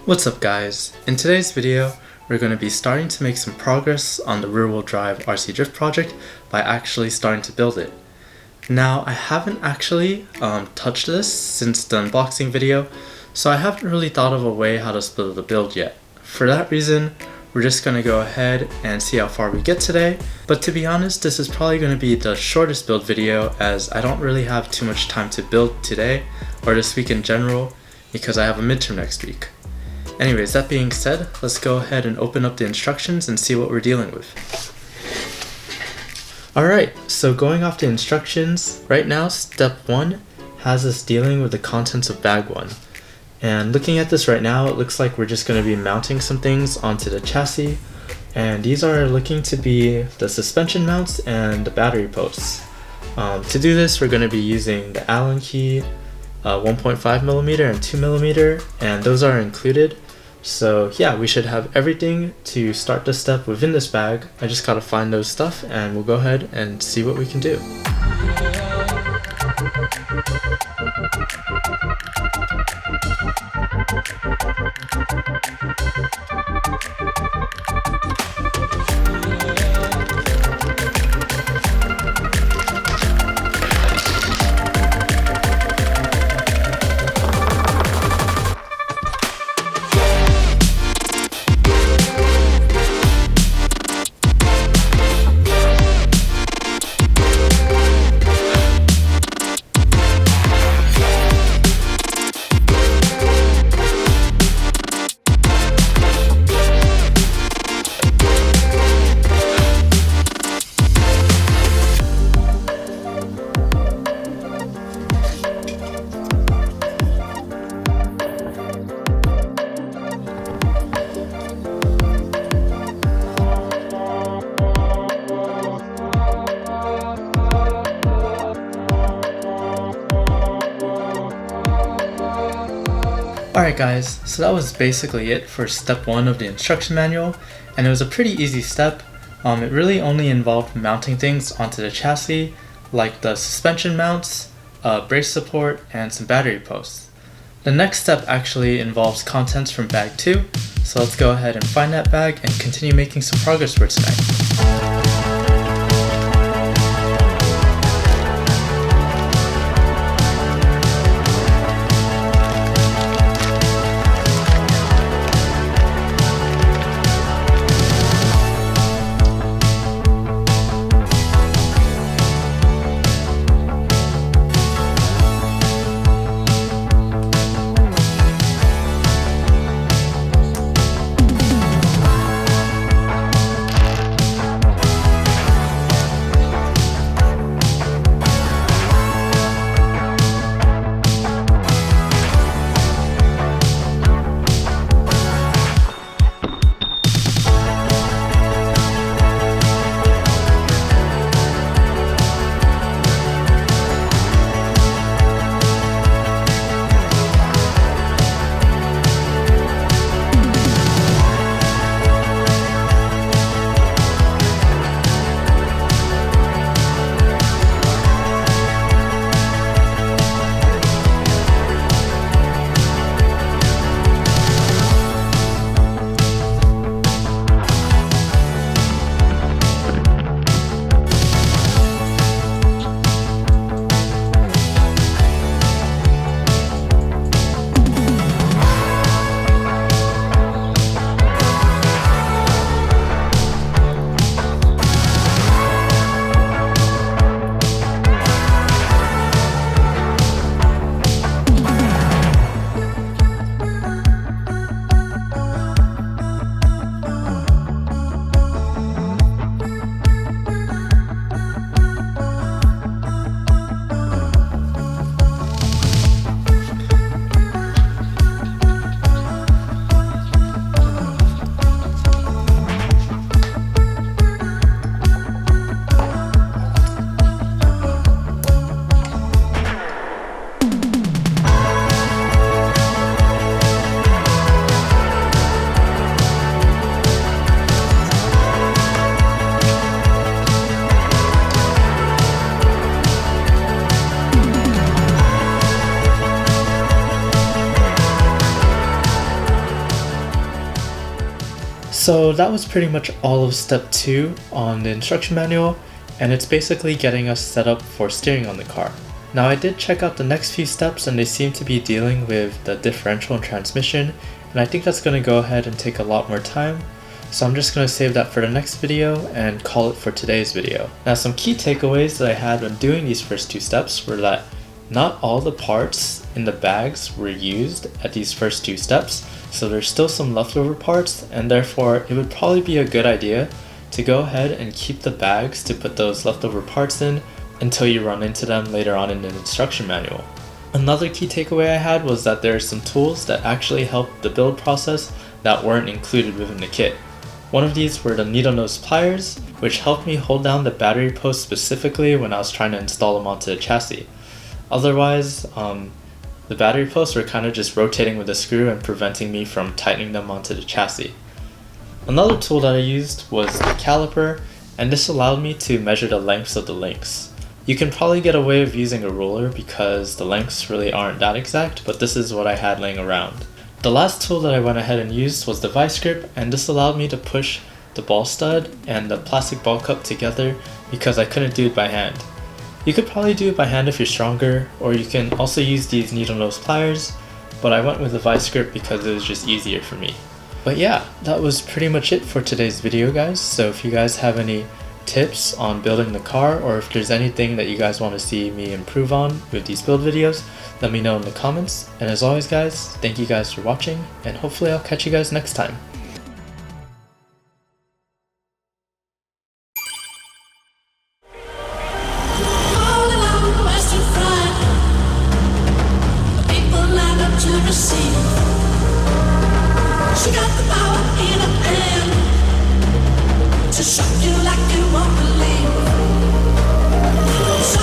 What's up guys? In today's video, we're going to be starting to make some progress on the rear-wheel drive RC drift project by actually starting to build it. Now, I haven't actually touched this since the unboxing video, so I haven't really thought of a way how to split the build yet. For that reason, we're just going to go ahead and see how far we get today, but to be honest, this is probably going to be the shortest build video as I don't really have too much time to build today or this week in general because I have a midterm next week. Anyways, that being said, let's go ahead and open up the instructions and see what we're dealing with. Alright, so going off the instructions, right now step 1 has us dealing with the contents of bag 1. And looking at this right now, it looks like we're just going to be mounting some things onto the chassis. And these are looking to be the suspension mounts and the battery posts. To do this, we're going to be using the Allen key, 1.5mm and 2mm, and those are included. So yeah, we should have everything to start this step within this bag. I just gotta find those stuff and we'll go ahead and see what we can do. Alright guys, so that was basically it for step 1 of the instruction manual, and it was a pretty easy step. It really only involved mounting things onto the chassis, like the suspension mounts, brace support, and some battery posts. The next step actually involves contents from bag 2, so let's go ahead and find that bag and continue making some progress for tonight. So that was pretty much all of step 2 on the instruction manual, and it's basically getting us set up for steering on the car. Now I did check out the next few steps and they seem to be dealing with the differential and transmission, and I think that's going to go ahead and take a lot more time. So I'm just going to save that for the next video and call it for today's video. Now some key takeaways that I had when doing these first 2 steps were that not all the parts in the bags were used at these first 2 steps, so there's still some leftover parts, and therefore it would probably be a good idea to go ahead and keep the bags to put those leftover parts in until you run into them later on in the instruction manual. Another key takeaway I had was that there are some tools that actually help the build process that weren't included within the kit. One of these were the needle nose pliers, which helped me hold down the battery posts specifically when I was trying to install them onto the chassis. Otherwise, the battery posts were kind of just rotating with the screw and preventing me from tightening them onto the chassis. Another tool that I used was the caliper, and this allowed me to measure the lengths of the links. You can probably get away with using a ruler because the lengths really aren't that exact, but this is what I had laying around. The last tool that I went ahead and used was the vice grip, and this allowed me to push the ball stud and the plastic ball cup together because I couldn't do it by hand. You could probably do it by hand if you're stronger, or you can also use these needle nose pliers, but I went with the vice grip because it was just easier for me. But yeah, that was pretty much it for today's video, guys. So if you guys have any tips on building the car, or if there's anything that you guys want to see me improve on with these build videos, let me know in the comments. And as always guys, thank you guys for watching, and hopefully I'll catch you guys next time. She got the power in her hand to shock you like you won't believe. So